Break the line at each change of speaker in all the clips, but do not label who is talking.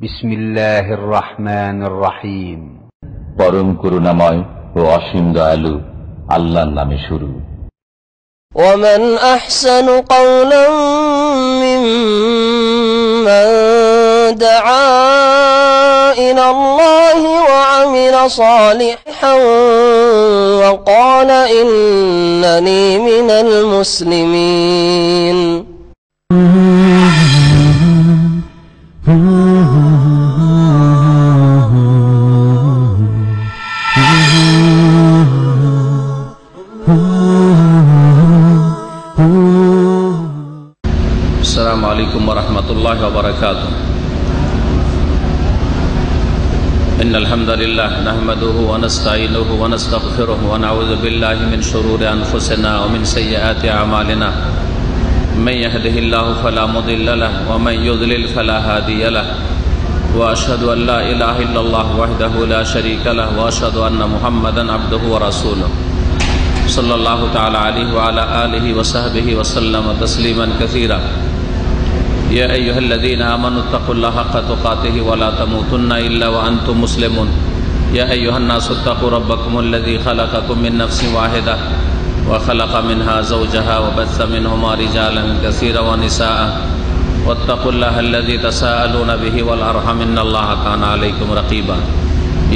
বিসমিল্লাহির রহমানির রহিম।
পরম করুণাময় ও অসীম দয়ালু আল্লাহর নামে শুরু।
ومن أحسن قولا ممن دعا إلى الله وعمل صالحا وقال إنني من المسلمين
السلام عليكم ورحمة الله وبركاته. إن الحمد لله نحمده ونستعينه ونستغفره ونعوذ بالله من شرور أنفسنا ومن سيئات أعمالنا. من يهده الله فلا مضل له ومن يضلل فلا هادي له. وأشهد أن لا إله إلا الله وحده لا شريك له وأشهد أن محمدا عبده ورسوله صلى الله تعالى عليه وعلى آله وصحبه وسلم تسليما كثيرا. يا أيها الذين آمنوا اتقوا الله حق تقاته ولا تموتن إلا وأنتم مسلمون. يا أيها الناس اتقوا ربكم الذي خلقكم من نفس واحدة وخلق منها زوجها وبث منهما رجالا كثيرا ونساء واتقوا الله الذي تساءلون به والأرحم إن الله كان عليكم رقيبا.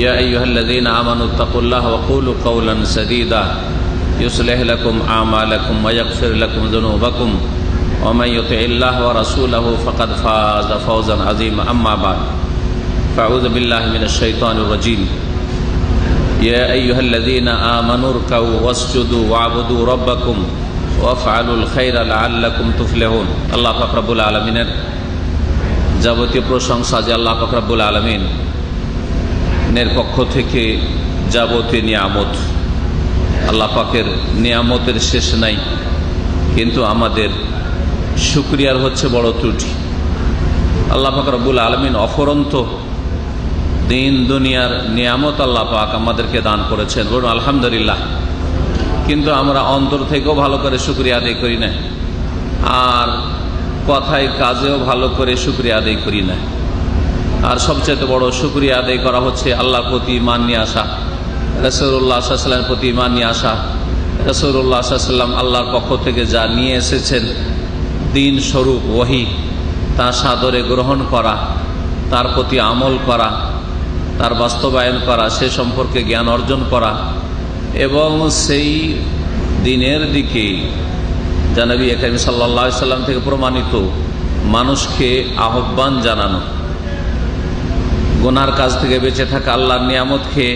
يا أيها الذين آمنوا اتقوا الله وقولوا قولا سديدا يصلح لكم أعمالكم ويغفر لكم ذنوبكم ومن يطع الله ورسوله فقد فاز فوزا عظيما. أما بعد فأعوذ بالله من الشيطان الرجيم. يا أيها الذين آمنوا اركعوا واسجدوا واعبدوا ربكم وافعلوا الخير لعلكم تفلحون. আল্লাহ পাক রব্বুল আলামিনের যাবতীয় প্রশংসা যে আল্লাহ পাক রব্বুল আলামিনের পক্ষ থেকে যাবতীয় নিয়ামত। আল্লাহ পাকের নিয়ামতের শেষ নাই, কিন্তু আমাদের শুকরিয়ার হচ্ছে বড় ত্রুটি। আল্লাহ পাক রব্বুল আলামিন অফরন্ত দিন দুনিয়ার নিয়ামত আল্লাহ পাক আমাদেরকে দান করেছেন, বলুন আলহামদুলিল্লাহ। কিন্তু আমরা অন্তর থেকেও ভালো করে শুকরিয়া আদায় করি না, আর কথায় কাজেও ভালো করে শুকরিয়া আদায় করি না। আর সবচেয়ে বড় শুকরিয়া আদায় করা হচ্ছে আল্লাহর প্রতি ঈমান নিয়ে আসা, রাসূলুল্লাহ সাল্লাল্লাহু আলাইহি ওয়াসাল্লামের প্রতি ঈমান নিয়ে আসা। রাসূলুল্লাহ সাল্লাল্লাহু আলাইহি ওয়াসাল্লাম আল্লাহর পক্ষ থেকে যা নিয়ে এসেছেন দিন স্বরূপ ওহী, তা সাদরে গ্রহণ করা, তার প্রতি আমল করা, তার বাস্তবায়ন করা, সে সম্পর্কে জ্ঞান অর্জন করা এবং সেই দিনের দিকে যা নবী কারীম সাল্লাল্লাহু আলাইহি ওয়াসাল্লাম থেকে প্রমাণিত মানুষকে আহ্বান জানানো, গুনার কাজ থেকে বেঁচে থাকা, আল্লাহর নিয়ামত খেয়ে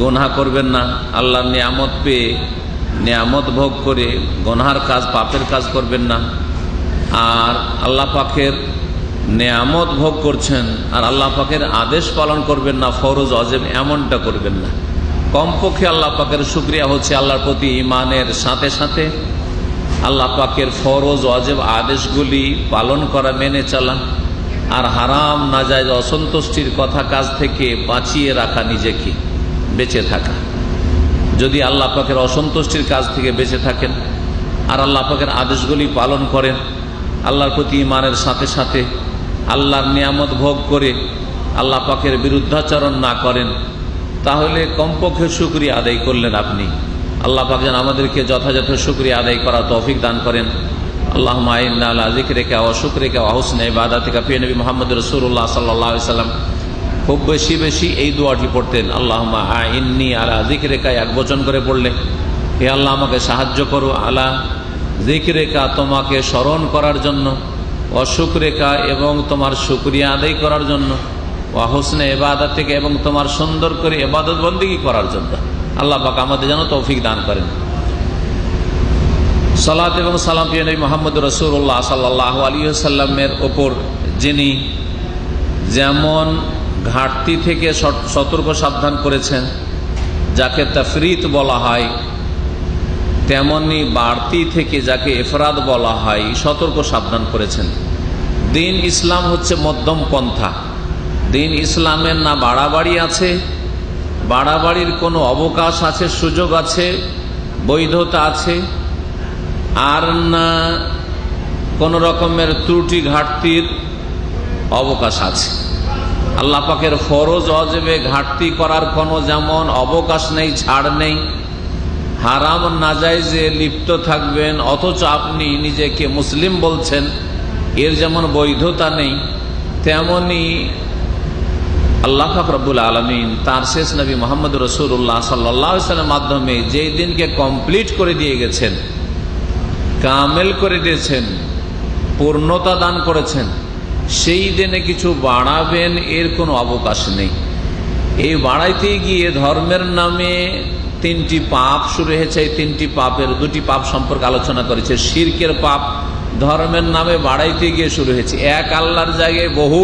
গুনাহ করবেন না, আল্লাহর নিয়ামত পেয়ে নিয়ামত ভোগ করে গুনার কাজ পাপের কাজ করবেন না। আর আল্লাহ পাকের নিয়ামত ভোগ করছেন আর আল্লাহ পাকের আদেশ পালন করবেন না, ফরজ ওয়াজিব এমনটা করবেন না। কমপক্ষে আল্লাহ পাকের শুকরিয়া হচ্ছে আল্লাহর প্রতি ঈমানের সাথে সাথে আল্লাহ পাকের ফরজ ওয়াজিব আদেশগুলি পালন করা, মেনে চলা, আর হারাম নাজায়েজ অসন্তুষ্টির কথা কাজ থেকে বাঁচিয়ে রাখা, নিজেকে বেঁচে থাকা। যদি আল্লাহ পাকের অসন্তুষ্টির কাজ থেকে বেঁচে থাকেন আর আল্লাহ পাকের আদেশগুলি পালন করেন, আল্লাহর প্রতি ঈমানের সাথে সাথে আল্লাহর নিয়ামত ভোগ করে আল্লাহ পাকের বিরুদ্ধাচরণ না করেন, তাহলে কমপক্ষে শুকরিয়া আদায় করলেন আপনি। আল্লাহ পাক যেন আমাদেরকে যথাযথ শুকরিয়া আদায় করা তৌফিক দান করেন। আল্লাহুম্মা ইন্না আলা যিকরিকা ওয়া শুকরিকা ওয়া হুসনি ইবাদাতিকা। প্রিয় নবী মুহাম্মদ রাসূলুল্লাহ সাল্লাল্লাহু আলাইহি ওয়াসাল্লাম খুব বেশি বেশি এই দোয়াটি পড়তেন, আল্লাহুম্মা আইন্নি আলা যিকরিকা, এক বচন করে পড়লে, হে আল্লাহ আমাকে সাহায্য করো, আলা যিকরিকা, তোমাকে স্মরণ করার জন্য, ওয়া শুকরিকা, এবং তোমার শুকরিয়া আদায় করার জন্য, ওয়া হুসনি ইবাদাতিকা, এবং তোমার সুন্দর করে ইবাদত বন্দেগী করার জন্য। আল্লাহ পাক আমাদের যেন তৌফিক দান করেন। সালাত এবং সালাম প্রিয় নবী মুহাম্মদ রাসূলুল্লাহ সাল্লাল্লাহু আলাইহি ওয়াসাল্লামের ওপর যিনি যেমন ঘাটতি থেকে সতর্ক সাবধান করেছেন, যাকে তাফরিত বলা হয়, তেমনি বাড়তি থেকে যাকে ইফরাদ বলা হয় সতর্ক সাবধান করেছেন। দিন ইসলাম হচ্ছে মধ্যম পন্থা। দিন ইসলামের না বাড়াবাড়ি আছে, বাড়াবাড়ির কোনো অবকাশ আছে, সুযোগ আছে, বৈধতা আছে, আর না কোন রকমের ত্রুটি ঘাটতির অবকাশ আছে। আল্লাহ পাকের ফরজ ওয়াজিবে ঘাটতি করার কোনো যেমন অবকাশ নেই, ছাড় নেই। হারাম নাজায়েজে লিপ্ত থাকবেন অথচ আপনি নিজেকে মুসলিম বলছেন, এর যেমন বৈধতা নেই, তেমনি আল্লাহ পাক রব্বুল আলামিন তার শেষ নবী মুহাম্মদ রাসূলুল্লাহ সাল্লাল্লাহু আলাইহি ওয়াসাল্লামের মাধ্যমে যেই দিনকে কমপ্লিট করে দিয়ে গেছেন, কামেল করে দিয়েছেন, পূর্ণতা দান করেছেন, সেই দিনে কিছু বাড়াবেন এর কোনো অবকাশ নেই। এই বাড়াইতে গিয়ে ধর্মের নামে 3টি পাপ শুরু হয়েছে। এই 3টি পাপের 2টি পাপ সম্পর্কে আলোচনা করেছে। শিরকের পাপ ধর্মের নামে বাড়াইতে গিয়ে শুরু হয়েছে। এক আল্লাহর জায়গায় বহু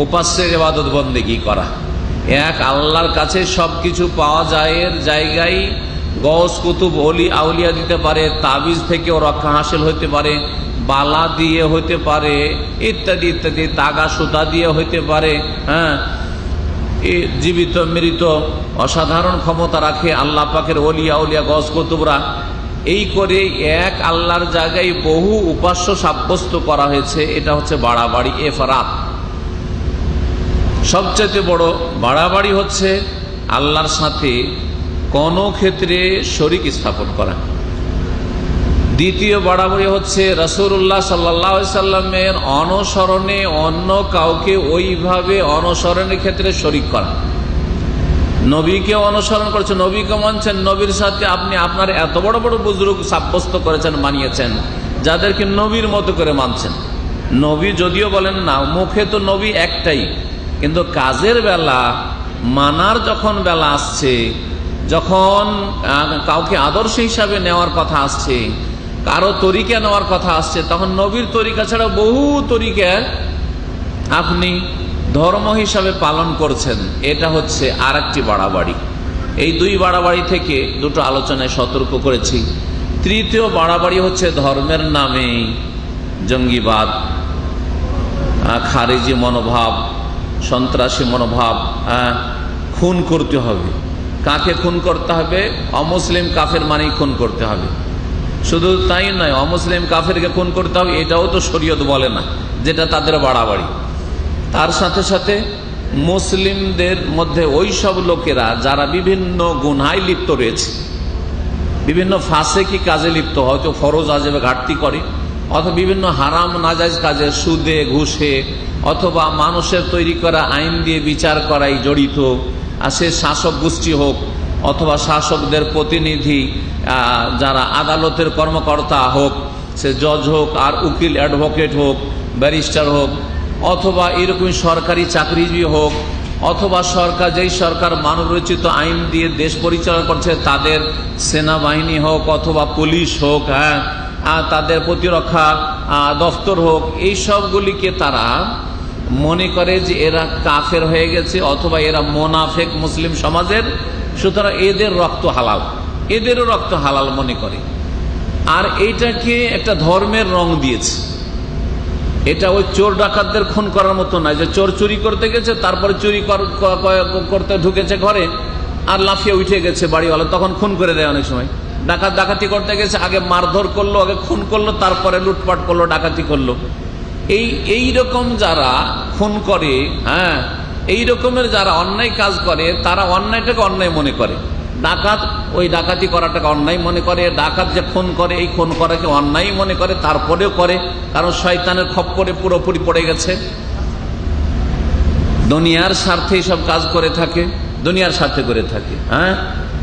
উপাস্যের ইবাদত বন্দেগী করা, এক আল্লাহর কাছে সবকিছু পাওয়া যায় এর জায়গায় গৌস কুতুব ওলি আউলিয়া দিতে পারে, তাবিজ থেকেও রক্ষা হাসিল হতে পারে, বালা দিয়ে হতে পারে, ইত্যাদি ইত্যাদি, তাগা সুতা দিয়ে হইতে পারে। হ্যাঁ, জীবিত মৃত অসাধারণ ক্ষমতা রাখে আল্লাহ পাকের ওলি আউলিয়া গৌস কুতুবরা। এই করে এক আল্লাহর জায়গায় বহু উপাস্য সাব্যস্ত করা হয়েছে। এটা হচ্ছে বাড়াবাড়ি, এফরাত। সবচেয়ে বড় বাড়াবাড়ি হচ্ছে আল্লাহর সাথে কোন ক্ষেত্রে শরীক স্থাপন করা। দ্বিতীয় বাড়াবাড়ি হচ্ছে রাসূলুল্লাহ সাল্লাল্লাহু আলাইহি সাল্লামের অনুসরণে অন্য কাউকে ওইভাবে অনুসরণের ক্ষেত্রে শরীক করা। নবীকে অনুসরণ করেছেন, নবীকে মানছেন, নবীর সাথে আপনি আপনার এত বড় বড় বুজুর্গ সাব্যস্ত করেছেন, মানিয়েছেন, যাদেরকে নবীর মতো করে মানছেন। নবী যদিও বলেন না, মুখে তো নবী একটাই, কিন্তু কাজের বেলা মানার যখন বেলা আসছে, যখন কাউকে আদর্শ হিসাবে নেওয়ার কথা আসছে, কারো তরিকা নেওয়ার কথা আসছে, তখন নবীর তরিকা ছাড়া বহু তরিকা আপনি ধর্ম হিসাবে পালন করছেন। এটা হচ্ছে আর একটি বাড়াবাড়ি। এই 2 বাড়াবাড়ি থেকে দুটো আলোচনায় সতর্ক করেছি। তৃতীয় বাড়াবাড়ি হচ্ছে ধর্মের নামে জঙ্গিবাদ, খারিজি মনোভাব, সন্ত্রাসী মনোভাব। খুন করতে হবে। কাকে খুন করতে হবে? অমুসলিম কাফের মানেই খুন করতে হবে। শুধু তাই নয়, অমুসলিম কাফেরকে খুন করতে হবে এটাও তো শরীয়ত বলে না, যেটা তাদের বাড়াবাড়ি। তার সাথে সাথে মুসলিমদের মধ্যে ওই সব লোকেরা যারা বিভিন্ন গুনায় লিপ্ত রয়েছে, বিভিন্ন ফাসেকি কাজে লিপ্ত, হয়তো ফরজ ওয়াজিবে ঘাটতি করে, অথবা বিভিন্ন হারাম নাজায়েজ কাজে, সুদে ঘুষে, অথবা মানুষের তৈরি করা আইন দিয়ে বিচার করাই জড়িত, আর সে শাসক গোষ্ঠী হোক অথবা শাসকদের প্রতিনিধি যারা আদালতের কর্মকর্তা হোক, সে জজ হোক আর উকিল অ্যাডভোকেট হোক, ব্যারিস্টার হোক, অথবা এরকম সরকারি চাকরিজীবী হোক, অথবা সরকার যেই সরকার মানব রচিত আইন দিয়ে দেশ পরিচালনা করছে তাদের সেনাবাহিনী হোক অথবা পুলিশ হোক, হ্যাঁ, তাদের প্রতিরক্ষা দফতর হোক, এই সবগুলিকে তারা মনে করে যে এরা কাফের হয়ে গেছে অথবা এরা মোনাফেক মুসলিম সমাজের, সুতরাং এদের রক্ত হালাল, এদেরও রক্ত হালাল মনে করে। আর এইটাকে একটা ধর্মের রং দিয়েছে। এটা ওই চোর ডাকাতদের খুন করার মতো নয় যে চোর চুরি করতে গেছে, তারপরে চুরি করতে ঢুকেছে ঘরে আর লাফিয়ে উঠে গেছে বাড়িওয়ালা, তখন খুন করে দেয়। অনেক সময় ডাকাত ডাকাতি করতে গেছে, আগে মারধর করলো, আগে খুন করলো, তারপরে লুটপাট করলো, ডাকাতি করলো। এই রকম যারা খুন করে, হ্যাঁ, এই রকমের যারা অন্যায় কাজ করে, তারা অন্যায়টাকে অন্যায় মনে করে। ডাকাত ওই ডাকাতি করাটাকে অন্যায় মনে করে, ডাকাত যে খুন করে এই খুন করাকে অন্যায় মনে করে, তারপরেও করে, কারণ শয়তানের খপ্পরে পুরোপুরি পড়ে গেছে। দুনিয়ার স্বার্থে সব কাজ করে থাকে, দুনিয়ার স্বার্থে করে থাকে। হ্যাঁ,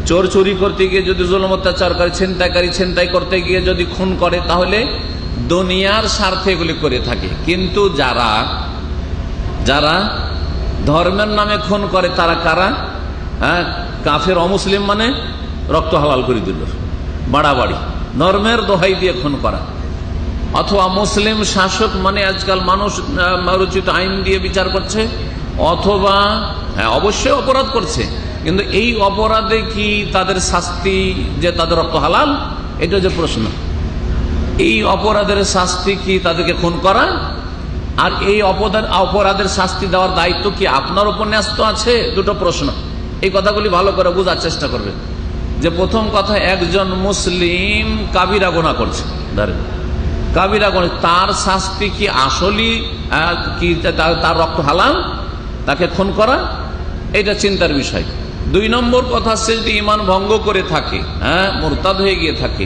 চোর চুরি করতে গিয়ে যদি জুলুম অত্যাচার করে, ছিনতাইকারী ছিনতাই করতে গিয়ে যদি খুন করে, তাহলে দুনিয়ার স্বার্থে এগুলি করে থাকে। কিন্তু যারা ধর্মের নামে খুন করে তারা কারা? হ্যাঁ, কাফের অমুসলিম মানে রক্ত হালাল করে দিল, বাড়াবাড়ি, ধর্মের দোহাই দিয়ে খুন করা। অথবা মুসলিম শাসক মানে আজকাল মানুষ রচিত আইন দিয়ে বিচার করছে, অথবা অবশ্যই অপরাধ করছে, কিন্তু এই অপরাধে কি তাদের শাস্তি যে তাদের রক্ত হালাল? এটা যে প্রশ্ন। এই অপরাধের শাস্তি কি তাদেরকে খুন করা? আর এই অপরাধের শাস্তি দেওয়ার দায়িত্ব কি আপনার উপর ন্যস্ত আছে? দুটো প্রশ্ন। এই কথাগুলি ভালো করে বোঝার চেষ্টা করবে। যে প্রথম কথা, একজন মুসলিম কাবিরা গুনাহ করছে, কাবিরা গুনাহ, তার শাস্তি কি আসলেই কি তার রক্ত হালাল? তাকে খুন করা এটা চিন্তার বিষয়। 2 নম্বর কথা, সে যদি ঈমান ভঙ্গ করে থাকে, মুরতাদ হয়ে গিয়ে থাকে,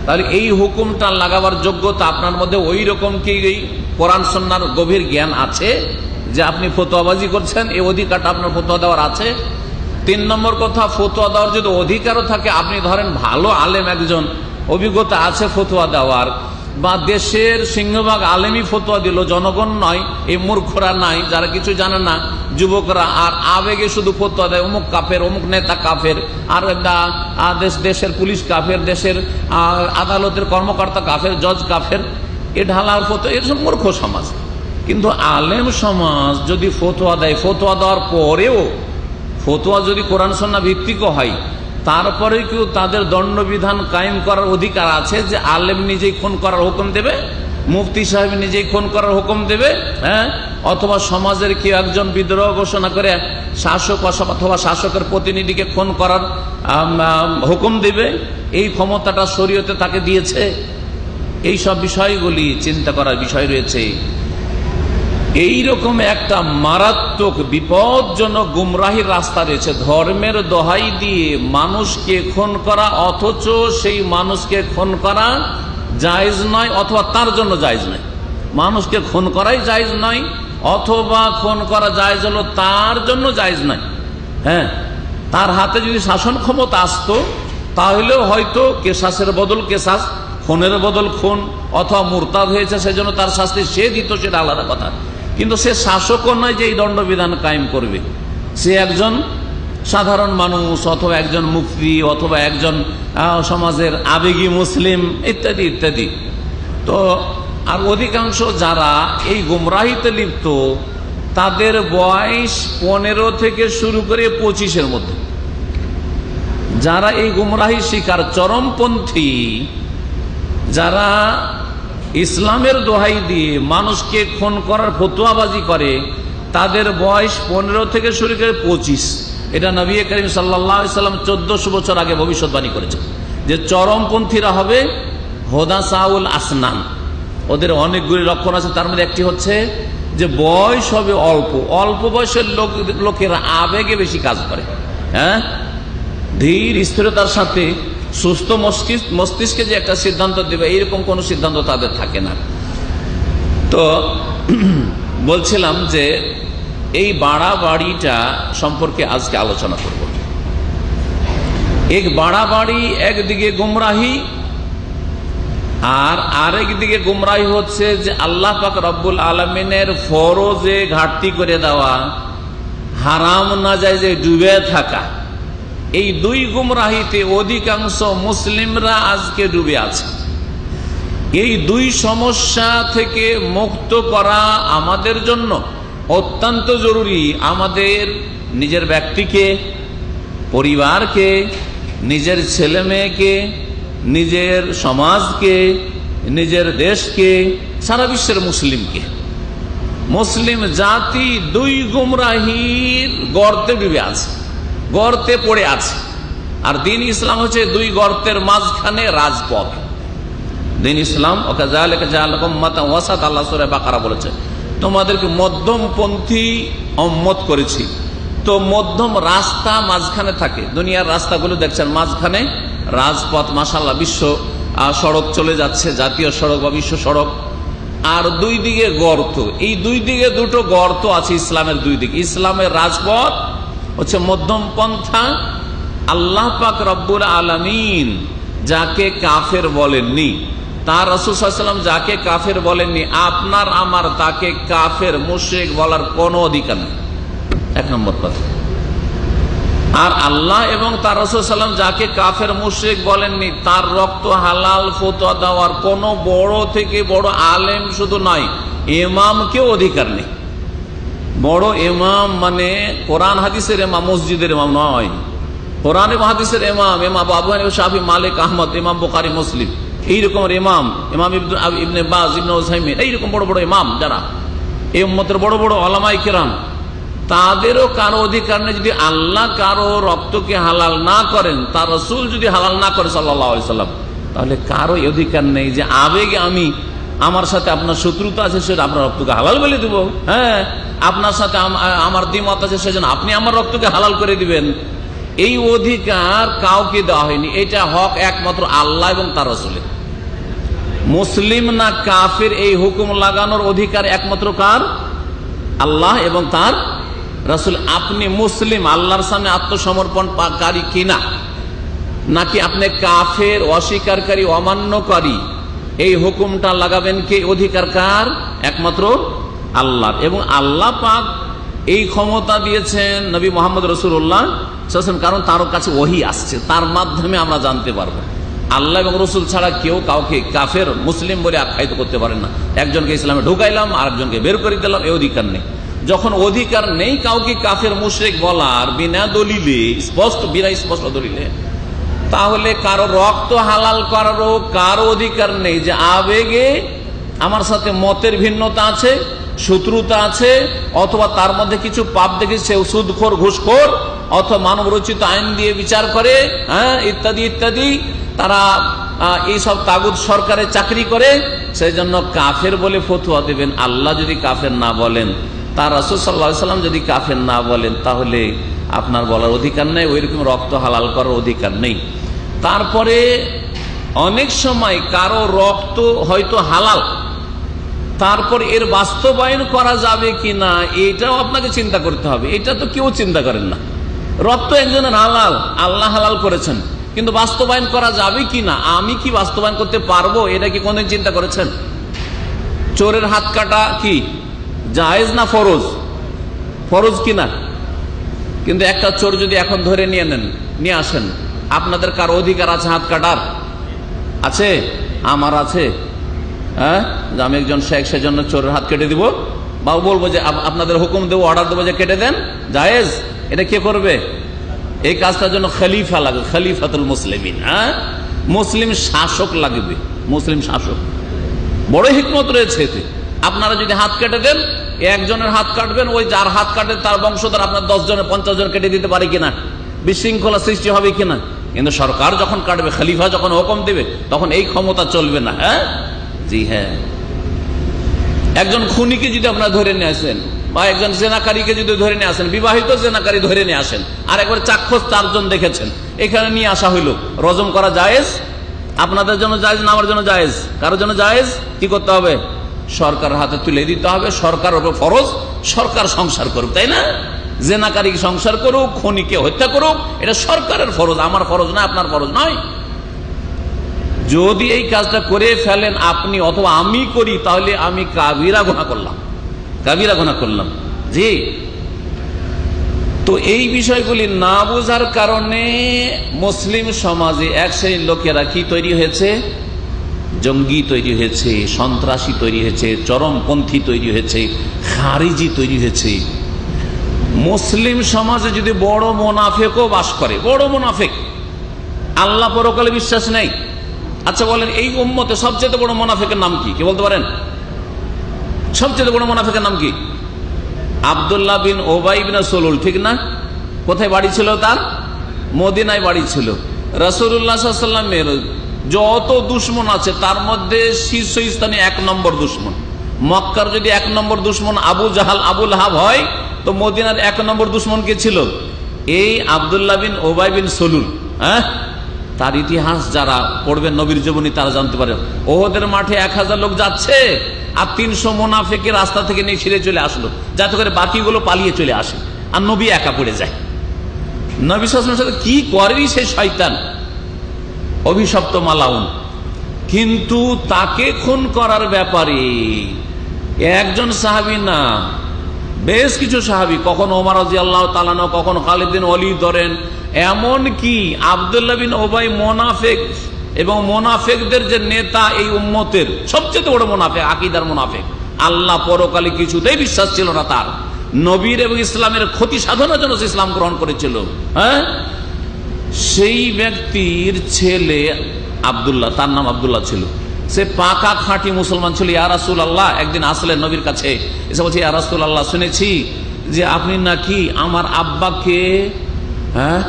তাহলে এই হুকুমটা লাগাবার যোগ্যতা আপনার মধ্যে ওই রকম কি এই কোরআন সুন্নাহর গভীর জ্ঞান আছে যে আপনি ফতোয়াবাজি করছেন, এই অধিকারটা আপনার ফতোয়া দেওয়ার আছে? 3 নম্বর কথা, ফতোয়া দেওয়ার যদি অধিকারও থাকে, আপনি ধরেন ভালো আলেম একজন, অভিজ্ঞতা আছে ফতোয়া দেওয়ার, বা দেশের সিংহভাগ আলেমই ফতোয়া দিল, জনগণ নয়, এই মূর্খরা নাই যারা কিছু জানে না, যুবকরা, আর আবেগে শুধু ফতোয়া দেয়, অমুক কাফের, অমুক নেতা কাফের, আর দেশের পুলিশ কাফের, দেশের আদালতের কর্মকর্তা কাফের, জজ কাফের, এ ঢালার ফতোয়া, এর সব মূর্খ সমাজ। কিন্তু আলেম সমাজ যদি ফতোয়া দেয়, ফতোয়া দেওয়ার পরেও ফতোয়া যদি কোরআন সুন্নাহ ভিত্তিক হয়, তারপরে কেউ তাদের দণ্ডবিধান কায়েম করার অধিকার আছে যে আলেম নিজেই খুন করার হুকুম দেবে, মুফতি সাহেব নিজেই খুন করার হুকুম দেবে, অথবা সমাজের কেউ একজন বিদ্রোহ ঘোষণা করে শাসক অথবা শাসকের প্রতিনিধিকে খুন করার হুকুম দেবে। এই ক্ষমতাটা শরীয়তে তাকে দিয়েছে। এই সব বিষয়গুলি চিন্তা করার বিষয় রয়েছে। এইরকম একটা মারাত্মক বিপজ্জনক গুমরাহির রাস্তা রয়েছে, ধর্মের দোহাই দিয়ে মানুষকে খুন করা, অথচ সেই মানুষকে খুন করা জায়েজ নয়, অথবা তার জন্য জায়েজ নয়। মানুষকে খুন করাই জায়েজ নয়, অথবা খুন করা জায়েজ হলো তার জন্য জায়েজ নয়। তার হাতে যদি শাসন ক্ষমতা আসতো, তাহলেও হয়তো কেসাসের বদল কেসাস, খুনের বদল খুন, অথবা মুরতাদ হয়েছে সেজন্য তার শাস্তি সে দিত, সেটা আলাদা কথা। কিন্তু সে শাসকও নয় যে এই দণ্ডবিধান কায়েম করবে, সে একজন সাধারণ মানুষ, অথবা একজন মুফতি, অথবা একজন সমাজের আবেগী মুসলিম, ইত্যাদি ইত্যাদি। তো আর অধিকাংশ যারা এই গুমরাহিতে লিপ্ত, তাদের বয়স 15 থেকে শুরু করে 25-এর মধ্যে। যারা এই গুমরাহি শিকার, চরমপন্থী, যারা ইসলামের দোহাই দিয়ে মানুষকে খুন করার ফতোয়াবাজি করে, তাদের বয়স 15 থেকে শুরু করে 25। এটা নবী করিম সাল্লাল্লাহু আলাইহি সাল্লাম 1400 বছর আগে ভবিষ্যৎবাণী করেছেন যে চরমপন্থীরা হবে হোদাসাউল আসনান। ওদের অনেকগুলি লক্ষণ আছে, তার মধ্যে একটি হচ্ছে যে বয়স হবে অল্প, অল্প বয়সের লোকেরা আবেগে বেশি কাজ করে, ধীর স্থিরতার সাথে সুস্থ মস্তিষ্কে যে একটা সিদ্ধান্ত দেবে, এইরকম কোন সিদ্ধান্ত তাদের থাকে না। তো বলছিলাম যে এই বাড়াবাড়িটা সম্পর্কে আজকে আলোচনা করব। এক বাড়াবাড়ি একদিকে গুমরাহি, আর আরেকদিকে গুমরাহি হচ্ছে যে আল্লাহ পাক রব্বুল আলামিনের ফরজে ঘাটতি করে দেওয়া, হারাম না যায় যে ডুবে থাকা। এই 2 গুমরাহিতে অধিকাংশ মুসলিমরা আজকে ডুবে আছে। এই 2 সমস্যা থেকে মুক্ত করা আমাদের জন্য অত্যন্ত জরুরি। আমাদের নিজের ব্যক্তিকে, পরিবারকে, নিজের ছেলে মেয়েকে, নিজের সমাজকে, নিজের দেশকে, সারা বিশ্বের মুসলিমকে। মুসলিম জাতি 2 গুমরাহির গর্তে ডুবে আছে, গর্তে পড়ে আছে। আর দিন ইসলাম হচ্ছে 2 গর্তের মাঝখানে রাজপথ। দিন ইসলাম আল্লাহ সূরা বাকারা বলেছে, তোমাদেরকে মধ্যমপন্থী উম্মত করেছি। তো মধ্যম রাস্তা মাঝখানে থাকে। দুনিয়ার রাস্তাগুলো দেখছেন মাঝখানে রাজপথ, মাশাআল্লাহ, বিশ্ব সড়ক চলে যাচ্ছে, জাতীয় সড়ক বা বিশ্ব সড়ক। আর 2 দিকে গর্ত। এই 2 দিকে 2টো গর্ত আছে ইসলামের 2 দিকে। ইসলামের রাজপথ হচ্ছে মধ্যম পন্থা। আল্লাহ পাক রব্বুল আলামিন যাকে কাফের বলেননি, তার রাসূল সাল্লাল্লাহু আলাইহি ওয়াসাল্লাম যাকে কাফের বলেননি, আপনার আমার তাকে কাফের মুশরিক বলার কোনো অধিকার নেই। 1 নম্বর কথা। আর আল্লাহ এবং তার রাসূল সাল্লাল্লাহু আলাইহি ওয়াসাল্লাম যাকে কাফের মুশরিক বলেননি, তার রক্ত হালাল ফতোয়া দেওয়ার কোনো বড় থেকে বড় আলেম শুধু নয়, ইমামকেও অধিকার নেই। বড় ইমাম মানে কোরআন হাদিসের ইমাম, মসজিদের ইমাম নয়। কোরআন এবং হাদিসের ইমাম, ইমাম আবু হানিফা, শাফি, মালিক, আহমদ, ইমাম বুখারী, মুসলিম, এইরকম ইমাম, ইমাম ইবনে বাজ, ইবনে উসাইমিন, এইরকম বড় বড় ইমাম যারা এই উম্মতের বড় বড় উলামায়ে কেরাম, তাদেরও কারো অধিকার নেই। যদি আল্লাহ কারো রক্তকে হালাল না করেন, তার রাসূল যদি হালাল না করে সাল্লাল্লাহু আলাইহি সাল্লাম, তাহলে কারো অধিকার নেই যে আবেগে আমি আমার সাথে আপনার শত্রুতা আছে সেটা আপনার রক্তকে হালাল বলে দিব, হ্যাঁ, আপনার সাথে আমার দ্বিমত আছে সেজন্য আপনি আমার রক্তকে হালাল করে দিবেন। এই অধিকার কাউকে দেওয়া হয়নি। এটা হক একমাত্র আল্লাহ এবং তার রাসূলের। মুসলিম না কাফের এই হুকুম লাগানোর অধিকার একমাত্র কার? আল্লাহ এবং তার রাসূল। আপনি মুসলিম, আল্লাহর সামনে আত্মসমর্পণকারী কিনা, নাকি আপনি কাফের, অস্বীকারী, অমান্যকারী, এই হুকুমটা লাগাবেন কে? অধিকার কার? একমাত্র আল্লাহ। এবং আল্লাহ পাক এই ক্ষমতা দিয়েছেন নবী মুহাম্মদ রাসূলুল্লাহ সাল্লাল্লাহু আলাইহি ওয়াসাল্লাম, কারণ তার কাছে ওহী আসছে, তার মাধ্যমে আমরা জানতে পারবো। আল্লাহ এবং রসুল ছাড়া কেউ কাউকে কাফের মুসলিম বলে আখ্যায়িত করতে পারেন না। একজনকে ইসলামে ঢুকাইলাম, আরেকজনকে বের করে দিলাম, এই অধিকার নেই। যখন অধিকার নেই কাউকে কাফের মুশরিক বলার বিনা দলিলে, বিনা স্পষ্ট দলিলে, তাহলে কারো রক্ত হালাল করারও কারো অধিকার নেই। যে আবেগে আমার সাথে মতের ভিন্নতা আছে, শত্রুতা আছে, অথবা তার মধ্যে কিছু পাপ দেখেছে, সে সুদখোর, ঘুষখোর, অথবা মানব রচিত আইন দিয়ে বিচার করে, হ্যাঁ, ইত্যাদি ইত্যাদি, তারা এইসব তাগুত সরকারে চাকরি করে, সেই জন্য কাফের বলে ফতোয়া দেবেন। আল্লাহ যদি কাফের না বলেন, তার রাসূল সাল্লাল্লাহু আলাইহি ওয়াসাল্লাম যদি কাফের না বলেন, তাহলে আপনার বলার অধিকার নেই, ওইরকম রক্ত হালাল করার অধিকার নেই। তারপরে অনেক সময় কারো রক্ত হয়তো হালাল, তারপর এর বাস্তবায়ন করা যাবে কিনা এটাও আপনাকে চিন্তা করতে হবে। এটা তো কেউ চিন্তা করেন না। রক্ত একজনের হালাল, আল্লাহ হালাল করেছেন, কিন্তু বাস্তবায়ন করা যাবে কিনা, আমি কি বাস্তবায়ন করতে পারবো, এটা কি কোনদিন চিন্তা করেছেন? চোরের হাত কাটা কি জায়েজ না ফরজ? ফরজ কিনা? কিন্তু একটা চোর যদি এখন ধরে নিয়ে আসেন, আপনাদের কার অধিকার আছে হাত কাটার? আছে? আমার আছে, হ্যাঁ, যে আমি একজন শেখ, সেজন্য চোরের হাত কেটে দিব, বা বলবো যে আপনাদের হুকুম দেবো, অর্ডার দেবো যে কেটে দেন, জায়েজ? এটা কে করবে? এই কাজটার জন্য খলিফা লাগবে, খলিফাতুল মুসলিমিন, হ্যাঁ, মুসলিম শাসক লাগবে, মুসলিম শাসক। বড় হিকমত রয়েছে এতে। আপনারা যদি হাত কেটে দেন, একজনের হাত কাটবেন, ওই যার হাত কাটে তার বংশধর আপনার 10 জনের 50 জন কেটে দিতে পারে কিনা, বিশৃঙ্খলা সৃষ্টি হবে কিনা? কিন্তু সরকার যখন কাটবে, খলিফা যখন হুকুম দেবে, তখন এই ক্ষমতা চলবে না। হ্যাঁ, জি হ্যাঁ। একজন খুনিকে যদি আপনারা ধরে নিয়ে আসেন, বা একজন জেনাকারীকে যদি ধরে নিয়ে আসেন, বিবাহিত জেনাকারী ধরে নিয়ে আসেন, আর একবার চাক্ষুষ 4 জন দেখেছেন, এখানে নিয়ে আসা হইল, রজম করা জায়েজ? আপনাদের জন্য জায়েজ না আমার জন্য জায়েজ? কারোর জন্য জায়েজ? কি করতে হবে? সরকারের হাতে তুলে দিতে হবে। সরকার উপর ফরজ, সরকার সংসার করুক, তাই না? জেনাকারী সংসার করুক, খুনিকে হত্যা করুক, এটা সরকারের ফরজ, আমার ফরজ না, আপনার ফরজ নয়। যদি এই কাজটা করে ফেলেন আপনি অথবা আমি করি, তাহলে আমি কাবিরা গুনাহ করলাম, কাবিরা গুনাহ করলাম। জি, তো এই বিষয়গুলি না বোঝার কারণে মুসলিম সমাজে এক শ্রেণীর লোকেরা কি তৈরি হয়েছে? জঙ্গি তৈরি হয়েছে, সন্ত্রাসী তৈরি হয়েছে, চরমপন্থী তৈরি হয়েছে, খারিজি তৈরি হয়েছে। মুসলিম সমাজে যদি বড় মোনাফেকও বাস করে, বড় মোনাফেক, আল্লাহ পরকালে বিশ্বাস নেই, আচ্ছা বলেন এই উম্মতে সবচেয়ে বড় মোনাফেকের নাম কি? কে বলতে পারেন? সবচেয়ে বড় মোনাফেকের নাম কি? আব্দুল্লাহ বিন উবাই বিন সালুল, ঠিক না? কোথায় বাড়ি ছিল তার? মদিনায় বাড়ি ছিল। রাসূলুল্লাহ সাল্লাল্লাহু আলাইহি ওয়াসাল্লামের যত দুশমন আছে তার মধ্যে শীর্ষস্থানে 1 নম্বর দুশমন। মক্কার যদি 1 নম্বর দুশমন আবু জাহাল, আবু লাহাব হয়, তো মদিনার 1 নম্বর দুশমন কে ছিল? এই আব্দুল্লাহ বিন উবাই বিন সালুল। হ্যাঁ, তার ইতিহাস যারা পড়বেন নবীর জীবনী তারা জানতে পারেন। ওহদের মাঠে 1000 লোক যাচ্ছে, আর 300 মুনাফিকের রাস্তা থেকে নিয়ে ছিঁড়ে চলে আসলো, যাতে করে বাকিগুলো পালিয়ে চলে আসে, আর নবী একা পড়ে যায়। নবী সাল্লাল্লাহু আলাইহি ওয়াসাল্লামের সাথে কি করেনি সেই শয়তান, অভিশপ্ত মালাউন। কিন্তু তাকে খুন করার ব্যাপারে একজন সাহাবী না, বেশ কিছু সাহাবী, কখনো ওমর রাদিয়াল্লাহু তাআলা, কখনো খালিদ বিন ওয়ালিদ ধরেন, এমন কি আব্দুল্লাহ বিন উবাই মুনাফিক, এবং মুনাফিকদের যে নেতা এই উম্মতের সবচেয়ে বড় মুনাফিক, আকীদার মুনাফিক, আল্লাহ পরকালে কিছুতেই বিশ্বাস ছিল না তার, নবীর এবং ইসলামের ক্ষতি সাধনের জন্য সে ইসলাম গ্রহণ করেছিল। হ্যাঁ, সেই ব্যক্তির ছেলে আব্দুল্লাহ, তার নাম আব্দুল্লাহ ছিল, সে পাকা খাঁটি মুসলমান ছিল। ইয়া রাসূলুল্লাহ, একদিন আসলেন নবীর কাছে, এসে বলছে, ইয়া রাসূলুল্লাহ, শুনেছি যে আপনি নাকি আমার আব্বাকে, হ্যাঁ,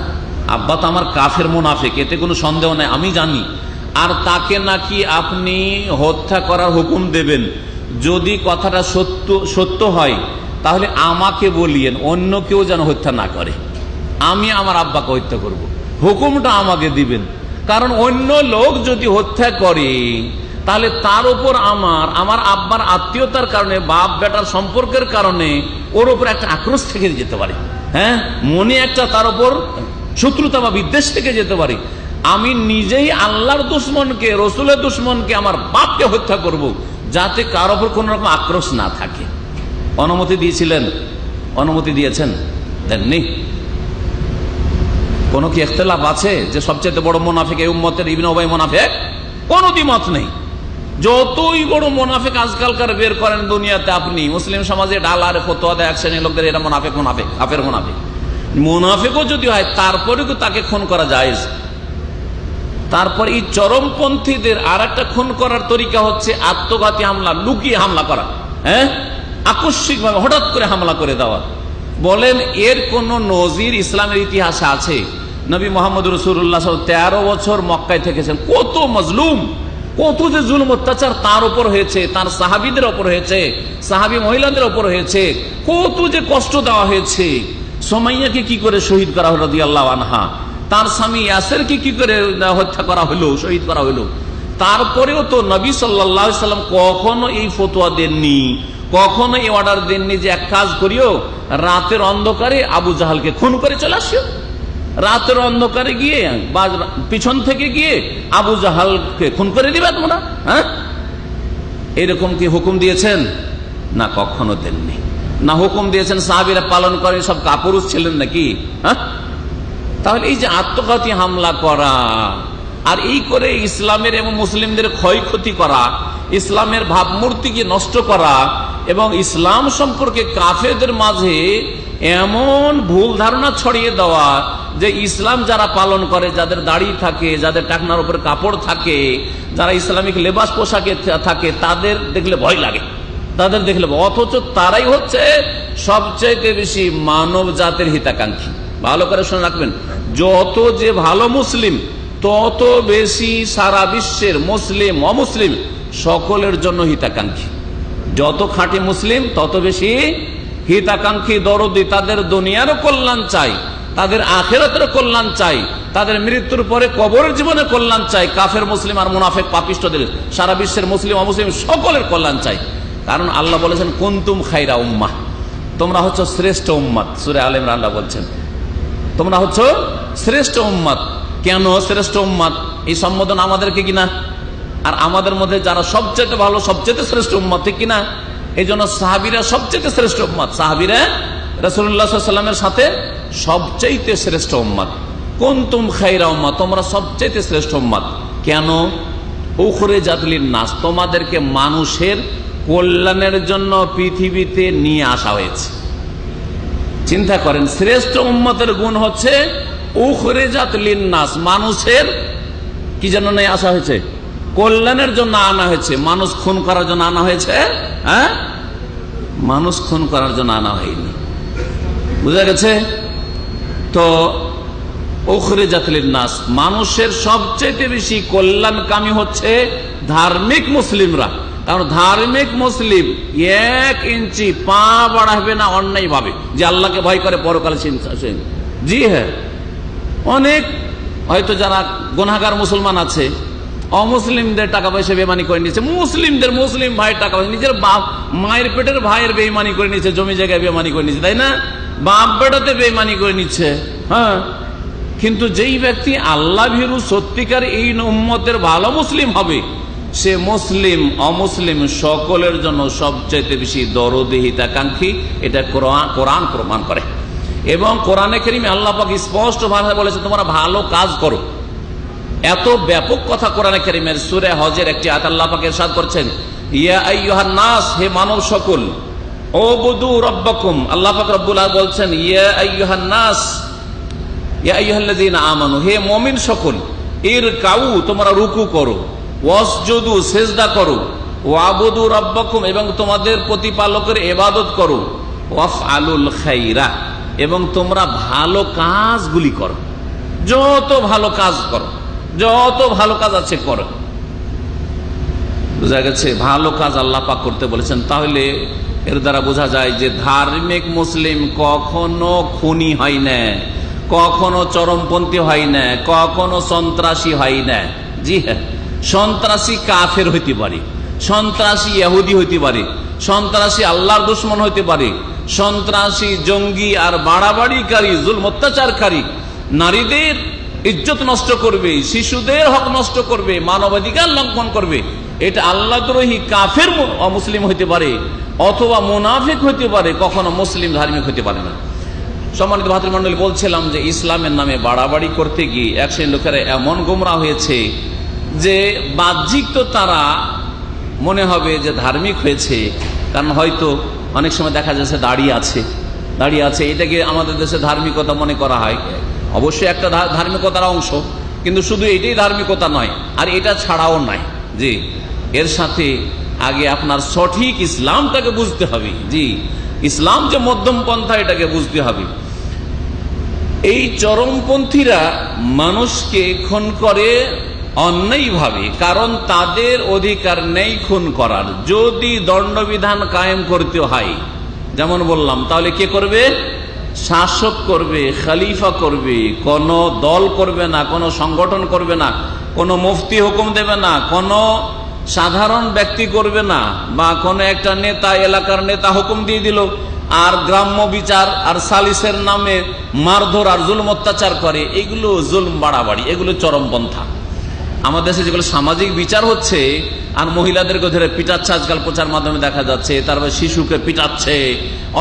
আব্বা তো আমার কাফের মুনাফিক, এতে কোনো সন্দেহ নাই, আমি জানি, আর তাকে নাকি আপনি হত্যা করার হুকুম দেবেন। যদি কথাটা সত্য হয় তাহলে আমাকে বলিয়েন, অন্য কেউ যেন হত্যা না করে, আমি আমার আব্বাকে হত্যা করব, হুকুমটা আমাকে দিবেন। কারণ অন্য লোক যদি হত্যা করে তাহলে তার উপর আমার আব্বার আত্মীয়তার কারণে, বাপ বেটার সম্পর্কের কারণে ওর উপর একটা আক্রোশ থেকে যেতে পারে। হ্যাঁ, মনে একটা তার উপর শত্রুতা বা বিদ্বেষ থেকে যেতে পারে। আমি নিজেই আল্লাহর দুশমনকে, রসুলের দুশমনকে, আমার বাপকে হত্যা করব, যাতে কার উপর কোন রকম আক্রোশ না থাকে। অনুমতি দিয়েছিলেন? অনুমতি দিয়েছেন? দেননি। কোন কি ইখতিলাফ আছে যে সবচেয়ে বড় মুনাফিক এই উম্মতের ইবনে উবাই মুনাফিক? কোন দ্বিমত নেই। যতই বড় মুনাফিক আজকালকার বের করেন দুনিয়াতে, আপনি মুসলিম সমাজে ডালারে ফতোয়া দেয় এক শ্রেণীর লোকদের, এটা মুনাফিক, মুনাফিক, কাফের মুনাফিক। মুনাফিকও যদি হয় তারপরেও তাকে খুন করা জায়েজ। তারপর এই চরমপন্থীদের আর একটা খুন করার তরিকা হচ্ছে আত্মঘাতী হামলা, লুকিয়ে হামলা করা। হ্যাঁ, আকস্মিক ভাবে হঠাৎ করে হামলা করে দেওয়া। বলেন এর কোন নজির ইসলামের ইতিহাসে আছে? নবী মোহাম্মদ রাসূলুল্লাহ 13 বছর মক্কায় থেকেছেন, কত মজলুম, কত যে জুলুম অত্যাচার তার উপর হয়েছে, তার সাহাবীদের উপর হয়েছে, সাহাবী মহিলাদের উপর হয়েছে, কত যে কষ্ট দেওয়া হয়েছে। সুমাইয়াকে কি করে শহীদ করা হলো রাদিয়াল্লাহু আনহা, তার স্বামী ইয়াসেরকে কি করে হত্যা করা হলো, শহীদ করা হলো। তারপরেও তো নবী সাল্লাল্লাহু আলাইহি সাল্লাম কখনো এই ফতোয়া দেননি, কখনো এই অর্ডার দেননি যে এক কাজ করিও, রাতের অন্ধকারে আবু জাহালকে খুন করে চলে আসিও, রাতের অন্ধকারে গিয়ে বা পিছন থেকে গিয়ে আবু জাহালকে খুন করে দিবে তোমরা। হ্যাঁ, এরকম কি হুকুম দিয়েছেন? না, কখনো দেননি। না হুকুম দিয়েছেন সাহাবীরা পালন করে, সব কাপুরুষ ছিলেন নাকি? হ্যাঁ, তাহলে এই যে আত্মঘাতী হামলা করা আর এই করে ইসলামের এবং মুসলিমদের ক্ষয়ক্ষতি করা, ইসলামের ভাবমূর্তিকে নষ্ট করা এবং ইসলাম সম্পর্কে কাফেরদের মাঝে এমন ভুল ধারণা ছড়িয়ে দেওয়া যে ইসলাম যারা পালন করে, যাদের দাড়ি থাকে, যাদের টাকনার উপর কাপড় থাকে, যারা ইসলামিক লেবাস পোশাকে থাকে, তাদের দেখলে ভয় লাগে, তাদের দেখলে, অথচ তারাই হচ্ছে সবচেয়ে বেশি মানব জাতির হিতাকাঙ্ক্ষী। ভালো করে শুনে রাখবেন, যত যে ভালো মুসলিম তত বেশি সারা বিশ্বের মুসলিম অমুসলিম সকলের জন্য হিতাকাঙ্ক্ষী। যত খাঁটি মুসলিম তত বেশি হিতাকাঙ্ক্ষী, দরদি, তাদের দুনিয়ারও কল্যাণ চাই, তাদের আখিরাতের কল্যাণ চাই, তাদের মৃত্যুর পরে কবরের জীবনে কল্যাণ চাই। কাফের মুসলিম আর মুনাফিক পাপিষ্ঠদের, সারা বিশ্বের মুসলিম অমুসলিম সকলের কল্যাণ চাই। কারণ আল্লাহ বলেছেন কুনতুম খায়রা উম্মাহ, তোমরা হচ্ছে শ্রেষ্ঠ উম্মত। সূরা আলে ইমরান আল্লাহ বলছেন তোমরা হচ্ছে শ্রেষ্ঠ উম্মত। কেন শ্রেষ্ঠ উম্মত? এই সম্বোধন আমাদেরকে কিনা, আর আমাদের মধ্যে যারা সবচেয়ে ভালো, সবচেয়ে শ্রেষ্ঠ উম্মত, ঠিক কিনা? এই জন্য সাহাবীরা সবচেয়ে শ্রেষ্ঠ উম্মত, সাহাবীরা রাসূলুল্লাহ সাল্লাল্লাহু আলাইহি ওয়াসাল্লামের সাথে সবচেয়ে শ্রেষ্ঠ উম্মত। কুনতুম খায়রা উম্মাহ, তোমরা সবচেয়ে শ্রেষ্ঠ উম্মত। কেন? উখরিজাত লিন-নাস, তোমাদেরকে মানুষের কল্যাণের জন্য পৃথিবীতে নিয়ে আসা হয়েছে। চিন্তা করেন, শ্রেষ্ঠ উম্মতের গুণ হচ্ছে উখরিজাত লিন-নাস, মানুষের কি জন্য নিয়ে আসা হয়েছে? কল্যাণের জন্য আনা হয়েছে। মানুষ খুন করার জন্য আনা হয়েছে? হ্যাঁ, মানুষ খুন করার জন্য আনা হয়নি। বুঝা গেছে তো? উখরিজাত লিন-নাস, মানুষের সবচেয়ে বেশি কল্যাণকামী হচ্ছে ধার্মিক মুসলিমরা। কারণ ধার্মিক মুসলিম 1 ইঞ্চি পা বাড়াবে না অন্যায় ভাবে, যে আল্লাহকে ভয় করে, পরকালে চিন্তা। জি হ্যাঁ, অনেক হয়তো যারা গুনাহগার মুসলমান আছে, অমুসলিমদের টাকা পয়সা বেইমানি করে নিয়েছে, মুসলিম ভাইয়ের টাকা পয়সা, নিজের বাপ মায়ের পেটের ভাইয়ের বেইমানি করে নিচ্ছে, জমি জায়গায় বেইমানি করে নিচ্ছে, তাই না? বাপ বেটাতে বেইমানি করে নিচ্ছে। হ্যাঁ, কিন্তু যেই ব্যক্তি আল্লাহ ভীরু সত্যিকার এই উম্মতের ভালো মুসলিম হবে, সে মুসলিম অমুসলিম সকলের জন্য সবচেয়ে বেশি দরদি, হিতাকাঙ্ক্ষী। এটা কোরআন প্রমাণ করে। এবং কোরআনে কারীমে আল্লাহ পাক স্পষ্ট ভাষায় বলেছে তোমরা ভালো কাজ করো। এত ব্যাপক কথা কোরআনে কারীমের। সূরা হজের একটি আয়াত আল্লাহ পাক ইরশাদ করছেন, ইয়া আইয়ুহান নাস, হে মানব সকল, উবুদু রাব্বাকুম, আল্লাহ পাক রব্বুল আলামিন বলছেন ইয়া আইয়ুহান নাস, ইয়া আইয়ুহাল্লাযীনা আমানু, হে মুমিন সকল, ইরকাউ, তোমরা রুকু করো, ওয়াসজুদু, সিজদা করো, ওয়াবুদু রাব্বাকুম, এবং তোমাদের প্রতিপালকের ইবাদত করো, ওয়াফআলুল খায়রা, এবং তোমরা ভালো কাজগুলি করো, যত ভালো কাজ করো। যত ভালো কাজ আছে করো। বোঝা গেছে ভালো কাজ আল্লাহ পাক করতে বলেছেন। তাহলে এর দ্বারা বোঝা যায় যে ধার্মিক মুসলিম কখনো খুনি হয় না, কখনো চরমপন্থী হয় না, কখনো সন্ত্রাসী হয় না। জি হ্যাঁ, সন্ত্রাসী কাফের হইতে পারে, সন্ত্রাসী ইহুদি হইতে পারে, সন্ত্রাসী আল্লাহর দুশমন হইতে পারে, সন্ত্রাসী জঙ্গি আর বাড়াবাড়িকারী জুলম অত্যাচারকারী, নারীদের ইজ্জত নষ্ট করবে, শিশুদের হক নষ্ট করবে, মানবাধিকার লঙ্ঘন করবে, এটা আল্লাহদ্রোহী কাফের অমুসলিম হইতে পারে অথবা মুনাফিক হইতে পারে, কখনো মুসলিম ধার্মিক হইতে পারে না। সম্মানিত ভাতৃমণ্ডলী, বলছিলাম যে ইসলামের নামে বাড়াবাড়ি করতে গিয়ে এক শ্রেণীর লোকেরা এমন গোমরা হয়েছে যে বাহ্যিক তো তারা মনে হবে যে ধার্মিক হয়েছে, কারণ হয়তো অনেক সময় দেখা যাচ্ছে দাঁড়িয়ে আছে, এটাকে আমাদের দেশে ধার্মিকতা মনে করা হয়। অবশ্যই একটা ধার্মিকতার অংশ, কিন্তু শুধু এটাই ধার্মিকতা নয়, আর এটা ছাড়াও নয়। জি, এর সাথে আগে আপনার সঠিক ইসলামটাকে বুঝতে হবে। জি, ইসলাম যে মধ্যম পন্থা, এটাকে বুঝতে হবে। এই চরমপন্থীরা মানুষকে খুন করে অন্যায়ভাবে, কারণ তাদের অধিকার নেই খুন করার। যদি দণ্ডবিধান কায়েম করতে হয়, যেমন বললাম, তাহলে কে করবে? শাসক করবে, খলিফা করবে। কোন দল করবে না, কোন সংগঠন করবে না, কোন মুফতি হুকুম দেবে না, কোন সাধারণ ব্যক্তি করবে না, বা কোন একটা নেতা, এলাকার নেতা হুকুম দিয়ে দিল আর গ্রাম্য বিচার আর সালিসের নামে মারধর আর জুলম অত্যাচার করে। এগুলো জুলম বাড়াবাড়ি, এগুলো চরমপন্থা। আমাদের দেশে যেগুলো সামাজিক বিচার হচ্ছে, আর মহিলাদেরকে ধরে পিটাচ্ছে, আজকাল প্রচার মাধ্যমে দেখা যাচ্ছে, তারপর শিশুকে পিটাচ্ছে,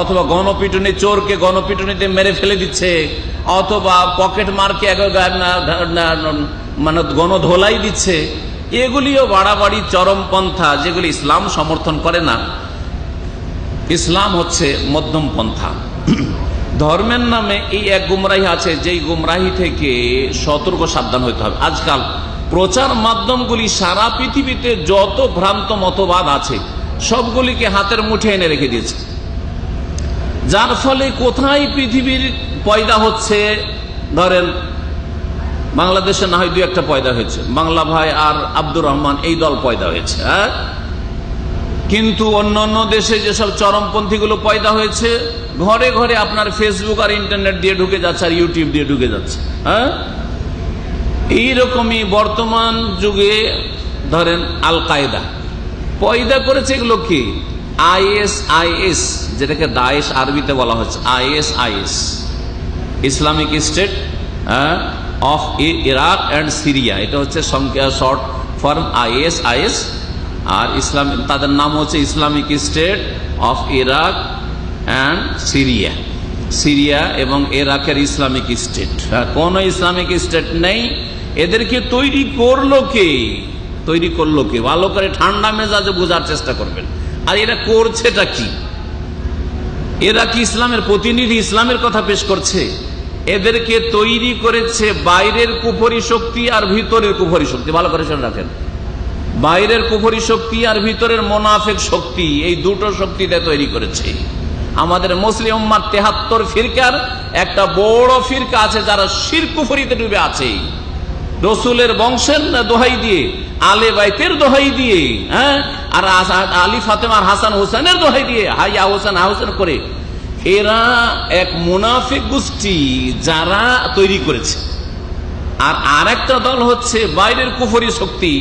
অথবা গণপিটুনি, চোরকে গণপিটুনিতে মেরে ফেলে দিচ্ছে, অথবা পকেট মারকে মানে গণধোলাই দিচ্ছে। এগুলিও বাড়াবাড়ি, চরমপন্থা, যেগুলি ইসলাম সমর্থন করে না। ইসলাম হচ্ছে মধ্যম পন্থা। ধর্মের নামে এই এক গুমরাহি আছে, যেই গুমরাহি থেকে সতর্ক সাবধান হতে হবে। আজকাল প্রচার মাধ্যমগুলি সারা পৃথিবীতে যত ভ্রান্ত মতবাদ আছে সবগুলিকে হাতের মুঠে এনে রেখে দিয়েছে, যার ফলে কোথায় পৃথিবীর পয়দা হচ্ছে, ধরেন বাংলাদেশে না হয় দু একটা পয়দা হয়েছে, বাংলা ভাই আর আব্দুর রহমান এই দল পয়দা হয়েছে, হ্যাঁ, কিন্তু অন্যান্য দেশে যেসব চরমপন্থীগুলো পয়দা হয়েছে ঘরে ঘরে আপনার ফেসবুক আর ইন্টারনেট দিয়ে ঢুকে যাচ্ছে, আর ইউটিউব দিয়ে ঢুকে যাচ্ছে। হ্যাঁ, এইরকমই বর্তমান যুগে ধরেন আল কায়দা পয়দা করেছে। এগুলো কি? ISIS, যেটাকে দায়েশ আরবিতে বলা হচ্ছে, ISIS, Islamic state of Iraq and Syria. এটা হচ্ছে সংখ্যা শর্ট ফর্ম ISIS, আর ইসলাম তাদের নাম হচ্ছে Islamic state of Iraq and Syria. Syria এবং ইরাকের ইসলামিক স্টেট, কোন ইসলামিক স্টেট নেই। এদেরকে তৈরি করলো কে? ভালো করে ঠান্ডা মেজাজে বোঝার চেষ্টা করবেন। আর এরা করছেটা কি? এরা কি ইসলামের প্রতিনিধি? ইসলামের কথা পেশ করছে? এদেরকে তৈরি করেছে বাইরের কুফরি শক্তি আর ভিতরের কুফরি শক্তি। ভালো করে শুনে রাখেন, বাইরের কুফরি শক্তি আর ভিতরের মুনাফিক শক্তি, এই দুটো শক্তিতে তৈরি করেছে। আমাদের মুসলিম উম্মার 73 ফিরকার একটা বড় ফিরকা আছে যারা শিরক কুফরিতে ডুবে আছে, রসুলের বংশের দোহাই দিয়ে, আলে বাইতের দোহাই দিয়ে, হ্যাঁ, আর আলী ফাতেমার হাসান হোসেনের দোহাই দিয়ে হাইয়া হোসেন হাউসেন করে। এরা এক মুনাফিক গোষ্ঠী যারা তৈরি করেছে। আর আরেকটা দল হচ্ছে বাইরের কুফরি শক্তি,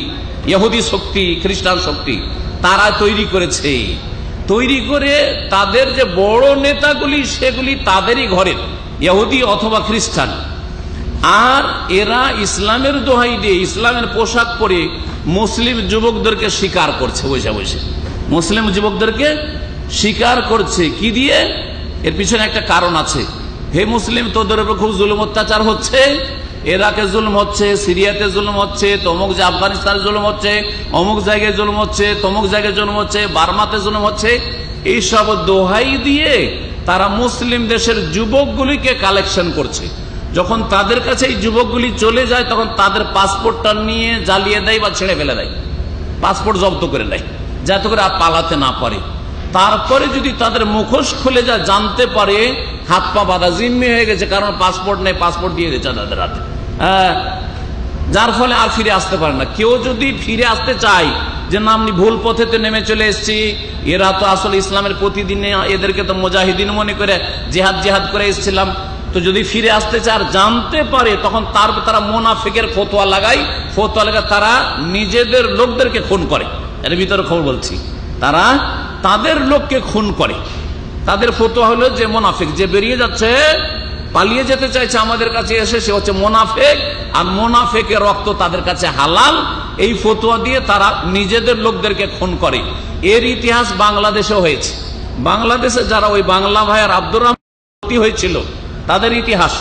ইহুদি শক্তি, খ্রিস্টান শক্তি, তারা তৈরি করেছে। তৈরি করে তাদের যে বড় নেতাগুলি সেগুলি তাদেরই ঘরের, ইহুদি অথবা খ্রিস্টান। আর এরা ইসলামের দোহাই দিয়ে, ইসলামের পোশাক পরে মুসলিম যুবকদেরকে শিকার করছে, বসে বসে মুসলিম যুবকদেরকে শিকার করছে। কি দিয়ে? এর পিছনে একটা কারণ আছে। হে মুসলিম, তোদের উপর খুব জুলুম অত্যাচার হচ্ছে, ইরাকে জুলুম হচ্ছে, সিরিয়াতে জুলুম হচ্ছে, তমুক যে আফগানিস্তানে জুলুম হচ্ছে, অমুক জায়গায় জুলুম হচ্ছে, তমুক জায়গায় জুলুম হচ্ছে, বার্মাতে জুলুম হচ্ছে। এইসব দোহাই দিয়ে তারা মুসলিম দেশের যুবকগুলিকে কালেকশন করছে। যখন তাদের কাছে এই যুবকগুলি চলে যায় তখন তাদের পাসপোর্টটা নিয়ে জ্বালিয়ে দেয় বা ছেড়ে ফেলে দেয়, পাসপোর্ট জব্দ করে দেয়, যাতে করে আর পালাতে না পারে। তারপরে যদি তাদের মুখোশ খুলে যায়, জানতে পারে হাত পা বাঁধা, জিম্মি হয়ে গেছে, কারণ পাসপোর্ট নেই, পাসপোর্ট দিয়ে দিয়েছে তাদের হাতে। হ্যাঁ, যার ফলে আর ফিরে আসতে পারে না। কেউ যদি ফিরে আসতে চায় যে না আমি ভুল পথেতে নেমে চলে এসেছি, এরা তো আসলে ইসলামের প্রতিদিনে এদেরকে তো মুজাহিদিন মনে করে জেহাদ করে এসেছিলাম, তো যদি ফিরে আসতে চায় আর জানতে পারে, তখন তারা মুনাফিকের ফতোয়া লাগায়, তারা নিজেদের লোকদেরকে খুন করে। এর ভিতরে খবর বলছি, তারা তাদের লোককে খুন করে। তাদের ফতোয়া হলো যে মুনাফিক, যে বেরিয়ে যাচ্ছে, পালিয়ে যেতে চাইছে আমাদের কাছে এসে, সে হচ্ছে মুনাফিক, আর মুনাফিকের রক্ত তাদের কাছে হালাল। এই ফতোয়া দিয়ে তারা নিজেদের লোকদেরকে খুন করে। এর ইতিহাস বাংলাদেশে হয়েছে। বাংলাদেশে যারা ওই বাংলা ভাইয়ার আব্দুর রহমান হয়েছিল, তাদের ইতিহাস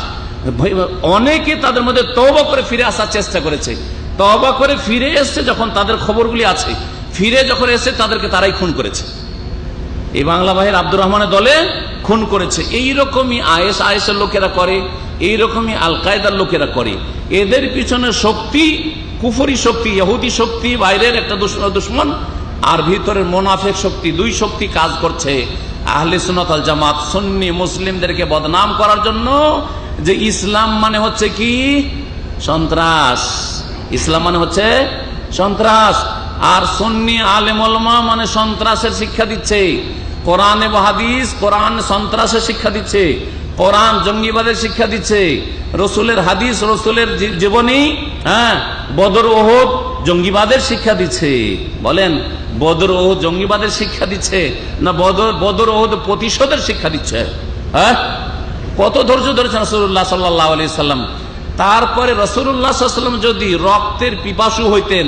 অনেকে তাদের মধ্যে তওবা করে ফিরে আসার চেষ্টা করেছে। তওবা করে ফিরে এসছে যখন, তাদের খবরগুলি আছে, ফিরে যখন এসে তাদেরকে তারাই খুন করেছে। এই বাংলা ভাইয়ের আব্দুর রহমানের দলে খুন করেছে। এইরকমই আইএসের লোকেরা করে, এইরকমই আল কায়দার লোকেরা করে। এদের পিছনে শক্তি কুফরি শক্তি, ইহুদি শক্তি, বাইরের একটা দুশমন, আর ভিতরের মুনাফিক শক্তি, দুই শক্তি কাজ করছে। আহলে সুন্নাত ওয়াল জামাত সুন্নি মুসলিমদেরকে বদনাম করার জন্য, যে ইসলাম মানে হচ্ছে কি সন্ত্রাস, ইসলাম মানে হচ্ছে সন্ত্রাস, আর সুন্নি আলেম ওলামা মানে সন্ত্রাসের শিক্ষা দিচ্ছে। কোরআন এবং হাদিস, কোরআন সন্ত্রাসের শিক্ষা দিচ্ছে, কোরআন জঙ্গিবাদের শিক্ষা দিচ্ছে, রসুলের হাদিস, রসুলের জীবনী, বদর ওহদ জঙ্গিবাদের শিক্ষা দিচ্ছে। বলেন, বদর ওহদ জঙ্গিবাদের শিক্ষা দিচ্ছে না বদর ওহদ প্রতিশোধের শিক্ষা দিচ্ছে? কত ধৈর্য ধরেছেন রাসূলুল্লাহ সাল্লাল্লাহু আলাইহি সাল্লাম। তারপরে রাসূলুল্লাহ সাল্লাল্লাহু আলাইহি সাল্লাম যদি রক্তের পিপাসু হইতেন,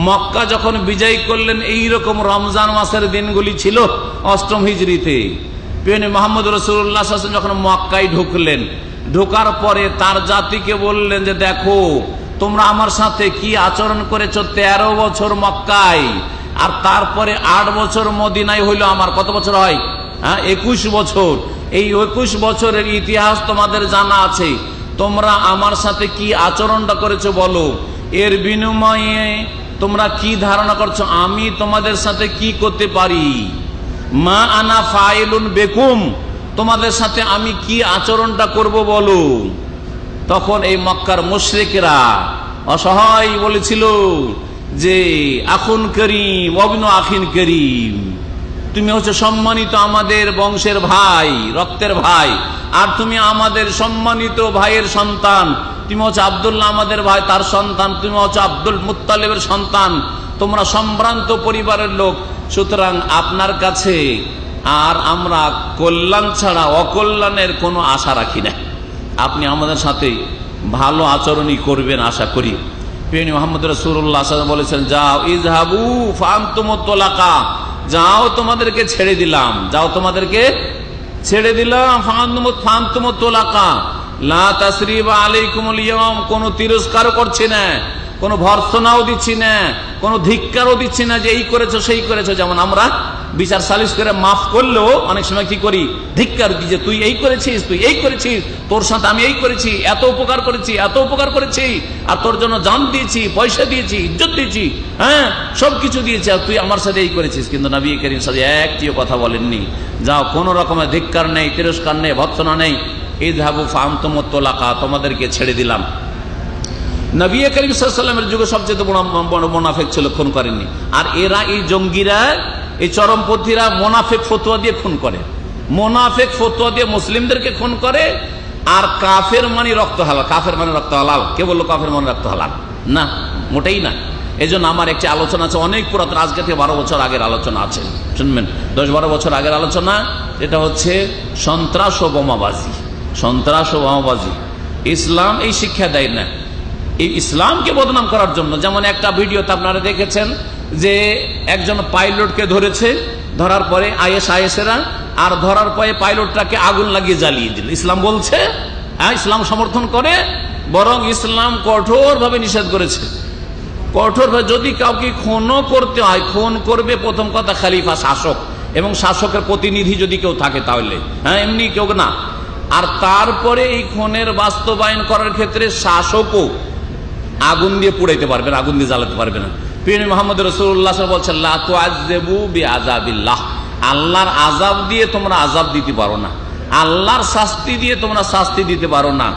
মক্কা যখন বিজয় করলেন, এইরকম রমজান মাসের দিনগুলি ছিল 8ম হিজরিতে। প্রিয় মুহাম্মদ রাসূলুল্লাহ সাল্লাল্লাহু আলাইহি ওয়াসাল্লাম যখন মক্কায় ঢুকলেন, ঢোকার পরে তার জাতিকে বললেন যে দেখো তোমরা আমার সাথে কি আচরণ করেছো 13 বছর মক্কায়, আর তারপরে 8 বছর মদিনায় হইলো আমার। কত বছর হয়? 21 বছর। এই 21 বছরের ইতিহাস তোমাদের জানা আছে। তোমরা আমার সাথে কি আচরণটা করেছো বলো, এর বিনিময়ে তোমরা কি ধারণা করছো আমি তোমাদের সাথে কি করতে পারি? মা আনা ফাইলুন বেকুম, তোমাদের সাথে আমি কি আচরণটা করব বলো। তখন এই মক্কার মুশরিকরা অসহায় বলেছিল যে আখুন করিম ওয়াবনু আখিন করিম, তুমি হচ্ছে সম্মানিত আমাদের বংশের ভাই, রক্তের ভাই, আর তুমি আমাদের সম্মানিত ভাইয়ের সন্তান। তুমি হচ্ছে আব্দুল্লাহ আমাদের ভাই, তার সন্তান, তুমি হচ্ছে আব্দুল মুত্তালিবের সন্তান, তোমরা সম্ভ্রান্ত পরিবারের লোক। সুতরাং আপনার কাছে আর আমরা কল্যাণ ছাড়া অকল্যাণের কোনো আশা রাখি না। আপনি আমাদের সাথে ভালো আচরণই করবেন আশা করি। প্রিয় মুহাম্মদ রাসূলুল্লাহ সাল্লাল্লাহু আলাইহি ওয়াসাল্লাম বলেছেন, যাও ইযহাবু ফাআনতুমুত তুলাকা, যাও তোমাদেরকে ছেড়ে দিলাম, যাও তোমাদেরকে ছেড়ে দিলাম। ফাআনতুমুত তুলাকা লা তাসরিবা আলাইকুমুল ইয়াওম, কোনো তিরস্কারও করছি না, কোনো ভর্ৎসনাও দিচ্ছি না, কোনো ধিক্কারও দিচ্ছি না যে এই করেছো সেই করেছো। যেমন আমরা বিচার সালিশ করে মাফ করলেও অনেক সময় কি করি, ধিক্কার দিই যে তুই এই করেছিস, তুই এই করেছিস, তোর সাথে আমি এই করেছি, এত উপকার করেছি, এত উপকার করেছি, আর তোর জন্য জান দিয়েছি, পয়সা দিয়েছি, ইজ্জত দিয়েছি, সবকিছু দিয়েছি, আর তুই আমার সাথে এই করেছিস। কিন্তু নবী করিম সাথে একটিও কথা বলেননি। যাও, কোনো রকমের ধিক্কার নেই, তিরস্কার নেই, ভর্ৎসনা নেই। ইযহাবু ফাআনতুমুত তুলাকা, তোমাদেরকে ছেড়ে দিলাম। নবী করিম সাল্লাল্লাহু আলাইহি ওয়াসাল্লামের যুগে সবচেয়ে বড় মুনাফিক ছিল, খুন করেননি। আর এরা, এই জঙ্গিরা, এই চরমপন্থীরা মুনাফিক ফতোয়া দিয়ে খুন করে, মুনাফিক ফতোয়া দিয়ে মুসলিমদেরকে খুন করে। আর কাফের মানে রক্ত হালাল, কাফের মানে রক্ত হালাল। কে বললো কাফের মানে রক্ত হালাল? না, মোটেই না। এই জন্য আমার একটি আলোচনা আছে, অনেক পুরাতন, আজকে থেকে 12 বছর আগের আলোচনা আছে, শুনবেন, 10-12 বছর আগের আলোচনা। এটা হচ্ছে সন্ত্রাস ও বোমাবাজি, সন্ত্রাস ও বোমাবাজি। ইসলাম এই শিক্ষা দেয় না। এই ইসলামকে বদনাম করার জন্য, যেমন একটা ভিডিওতে আপনারা দেখেছেন যে একজন পাইলটকে ধরেছে, ধরার পরে আইএসেরা, আর ধরার পরে পাইলটটাকে আগুন লাগিয়ে জ্বালিয়ে দিল। ইসলাম বলছে, ইসলাম সমর্থন করে, বরং ইসলাম কঠোরভাবে নিষেধ করেছে, কঠোরভাবে। যদি কাউকে খুনও করতে হয়, খুন করবে প্রথম কথা খলিফা, শাসক, এবং শাসকের প্রতিনিধি যদি কেউ থাকে তাহলে, এমনি কেউ না। আর তারপরে এই খুনের বাস্তবায়ন করার ক্ষেত্রে শাসকও আগুন দিয়ে পুড়াইতে পারবে না, আগুন দিয়ে জ্বালাতে পারবে না। প্রিয় মুহাম্মদ রাসূলুল্লাহ বলছেন, লা তুআযযিবু বিআযাবিল্লাহ, আল্লাহর আযাব দিয়ে তোমরা আযাব দিতে পারো না, আল্লাহর শাস্তি দিয়ে তোমরা শাস্তি দিতে পারো না।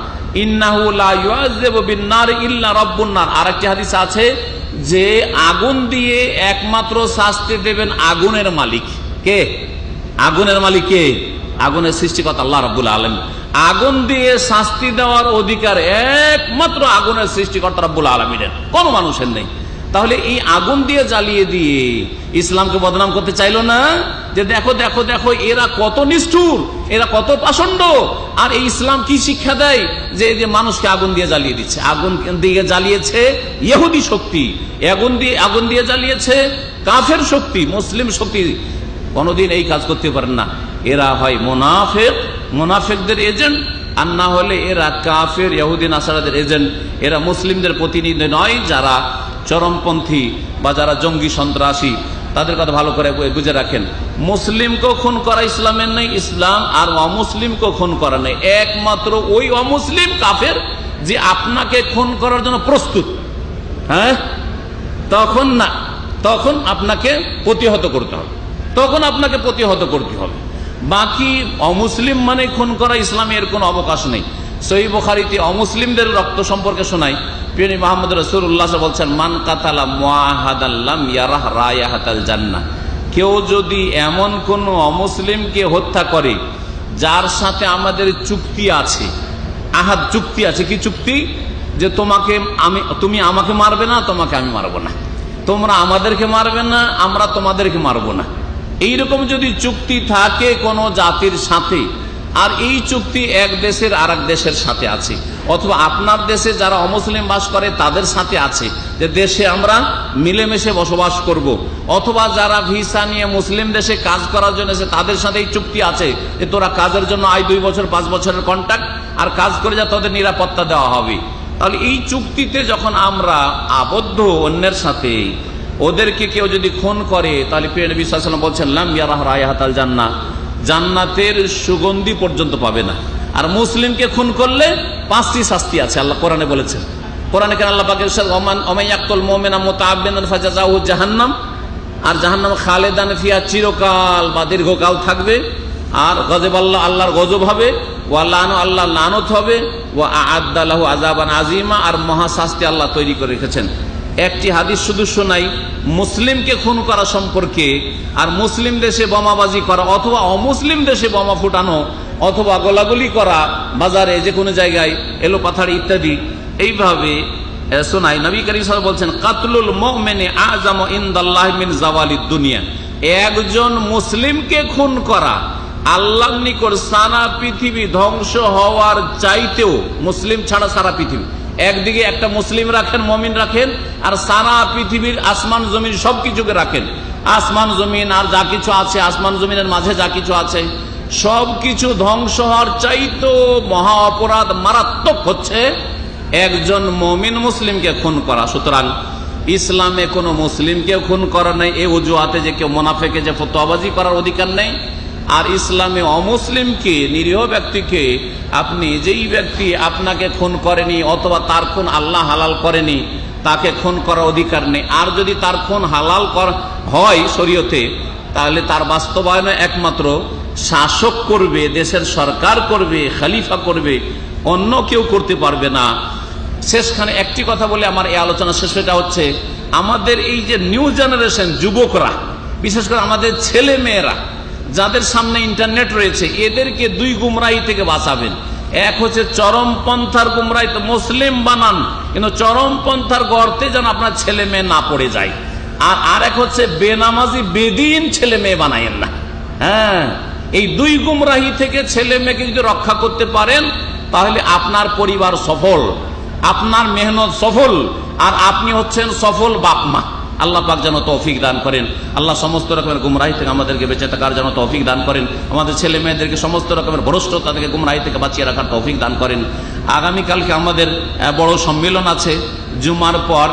ইন্নাহু লা ইউআযযিবু বিন-নার ইল্লা রাব্বুন নার। আরেকটি হাদিস আছে যে আগুন দিয়ে একমাত্র শাস্তি দেবেন আগুনের মালিক। কে? আগুনের মালিক কে? আগুনের সৃষ্টিকর্তা আল্লাহ রাব্বুল আলামিন। আগুন দিয়ে শাস্তি দেওয়ার অধিকার একমাত্র আগুনের সৃষ্টিকর্তা রাব্বুল আলামিনের, কোনো মানুষের নেই। তাহলে এই আগুন দিয়ে জ্বালিয়ে দিয়ে ইসলামকে বদনাম করতে চাইলো না, যে দেখো দেখো দেখো এরা কত নিষ্ঠুর, এরা কত পাষণ্ড। আর এই ইসলাম কি শিক্ষা দেয়? যে মানুষকে আগুন দিয়ে জ্বালিয়ে দিচ্ছে। আগুন দিয়ে জ্বালিয়েছে ইহুদি শক্তি, আগুন দিয়ে জ্বালিয়েছে কাফের শক্তি, মুসলিম শক্তি কোনোদিন এই কাজ করতে পারেন না। এরা হয় মুনাফিক, মুনাফিকদের এজেন্ট, আর না হলে এরা কাফের ইহুদি নাসারাদের এজেন্ট। এরা মুসলিমদের প্রতিনিধি নয়, যারা চরমপন্থী বা যারা জঙ্গি সন্ত্রাসী, তাদের কথা ভালো করে বুঝে রাখেন। মুসলিমকেও খুন করা ইসলামের নেই, ইসলাম আর অমুসলিমকেও খুন করা নেই। একমাত্র ওই অমুসলিম কাফের যে আপনাকে খুন করার জন্য প্রস্তুত, হ্যাঁ, তখন না, তখন আপনাকে প্রতিহত করতে হবে, তখন আপনাকে প্রতিহত করতে হবে। বাকি অমুসলিম মানে খুন করা ইসলামে এর কোনো অবকাশ নেই। সহিহ বুখারীতে অমুসলিমদের রক্ত সম্পর্কে শোনাই, প্রিয় মুহাম্মদ রাসূলুল্লাহ বলছেন, মান কাতালা মুআহাদান লাম ইয়ারাহ রায়াহাতাল জান্নাহ। কেউ যদি এমন কোন অমুসলিমকে হত্যা করে যার সাথে আমাদের চুক্তি আছে, আহাদ চুক্তি আছে। কি চুক্তি? যে তুমি আমাকে মারবে না, তোমাকে আমি মারবো না, তোমরা আমাদেরকে মারবে না, আমরা তোমাদেরকে মারবো না। এইরকম যদি চুক্তি থাকে কোন জাতির সাথে, আর এই চুক্তি এক দেশের আর এক দেশের সাথে আছে, অথবা আপনার দেশে যারা অমুসলিম বাস করে তাদের সাথে আছে, যে দেশে আমরা মিলেমিশে বসবাস করব, অথবা যারা ভিসা নিয়ে মুসলিম দেশে কাজ করার জন্য এসে তাদের সাথে এই চুক্তি আছে যে তোরা কাজের জন্য আয় 2 বছর 5 বছরের কন্ট্রাক্ট, আর কাজ করে যা তোদের নিরাপত্তা দেওয়া হবে। তাহলে এই চুক্তিতে যখন আমরা আবদ্ধ অন্যের সাথে, ওদেরকে কেউ যদি খুন করে, তাহলে প্রিয় নবী সাল্লাল্লাহু আলাইহি ওয়াসাল্লাম বলছেন, লাম ইয়ারাহ রায়াহাতাল জান্নাহ, জান্নাতের সুগন্ধি পর্যন্ত পাবে না। আর মুসলিমকে খুন করলে 5টি শাস্তি আছে, আল্লাহ কোরআনে বলেছেন। কোরআনে কেন আল্লাহ পাক ইরশাদ, ওমান ইয়াকতুল মুমিনা মুতাআব্বিদান ফাজাযাউহু জাহান্নাম, আর জাহান্নাম খালিদান ফিহা, চিরকাল বা দীর্ঘকাল থাকবে। আর গজব আল্লাহ, আল্লাহর গজব হবে, ওয়া লানু, আল্লাহ লানত হবে, ওয়া আ'আদ্দা লাহু আযাবান আযীমা, আর মহা শাস্তি আল্লাহ তৈরি করে রেখেছেন। একটি হাদিস শুধু শোনাই মুসলিমকে খুন করা সম্পর্কে, আর মুসলিম দেশে বোমাবাজি করা, অথবা অমুসলিম দেশে বোমা ফুটানো, অথবা গোলাগুলি করা, বাজারে যে কোনো জায়গায় এলো পাথাড়ি ইত্যাদি, এইভাবে শোনাই। নবী করিম সাল্লাল্লাহু আলাইহি ওয়াসাল্লাম বলছেন, কাতলুল মুমিনি আ'যামু ইনদাল্লাহি মিন যাওয়ালিদ দুনিয়া। একজন মুসলিমকে খুন করা আল্লাহর নিকট সারা পৃথিবী ধ্বংস হওয়ার চাইতেও, মুসলিম ছাড়া সারা পৃথিবী, একদিকে একটা মুসলিম রাখেন, মুমিন রাখেন, আর সারা পৃথিবীর আসমান জমিন সবকিছুকে রাখেন। আসমান জমিন আর যা কিছু আছে, আসমান জমিনের মাঝে যা কিছু আছে, সবকিছু ধ্বংস হওয়ার চাইতেও মহা অপরাধ, মারাত্মক হচ্ছে একজন মুমিন মুসলিমকে খুন করা। সুতরাং ইসলামে কোনো মুসলিমকে খুন করা নেই এই অজুহাতে যে কেউ মুনাফিকে যে ফতোয়াবাজি করার অধিকার নেই। আর ইসলামে অমুসলিমকে, নিরীহ ব্যক্তিকে, আপনি যেই ব্যক্তি আপনাকে খুন করেনি অথবা তার খুন আল্লাহ হালাল করেনি, তাকে খুন করার অধিকার নেই। আর যদি তার খুন হালাল হয় শরীয়তে, তাহলে তার বাস্তবায়নে একমাত্র শাসক করবে, দেশের সরকার করবে, খলিফা করবে, অন্য কেউ করতে পারবে না। শেষখানে একটি কথা বলে আমার এই আলোচনা শেষ, এটা হচ্ছে আমাদের এই যে নিউ জেনারেশন যুবকরা, বিশেষ করে আমাদের ছেলে মেয়েরা যাদের সামনে ইন্টারনেট রয়েছে, এদেরকে 2 গুমরাহি থেকে বাঁচাবেন। এক হচ্ছে চরমপন্থার গুমরাহি, তো মুসলিম বানান, কিন্তু চরমপন্থার গর্তে যেন আপনার ছেলে মেয়ে না পড়ে যায়। আর আরেক হচ্ছে বেনামাজি বেদিন ছেলে মেয়ে বানায়েন না। হ্যাঁ, এই 2 গুমরাহি থেকে ছেলে মেয়েকে যদি রক্ষা করতে পারেন, তাহলে আপনার পরিবার সফল, আপনার মেহনত সফল, আর আপনি হচ্ছেন সফল বাপ মা। আল্লাহ পাক যেন তৌফিক দান করেন। আল্লাহ সমস্ত রকমের গুমরাহি থেকে আমাদেরকে বেঁচে থাকার যেন তৌফিক দান করেন। আমাদের ছেলে মেয়েদেরকে সমস্ত রকমের ভ্রষ্টতা থেকে, গুমরাহি থেকে বাঁচিয়ে রাখার তৌফিক দান করেন। আগামীকালকে আমাদের বড় সম্মেলন আছে, জুমার পর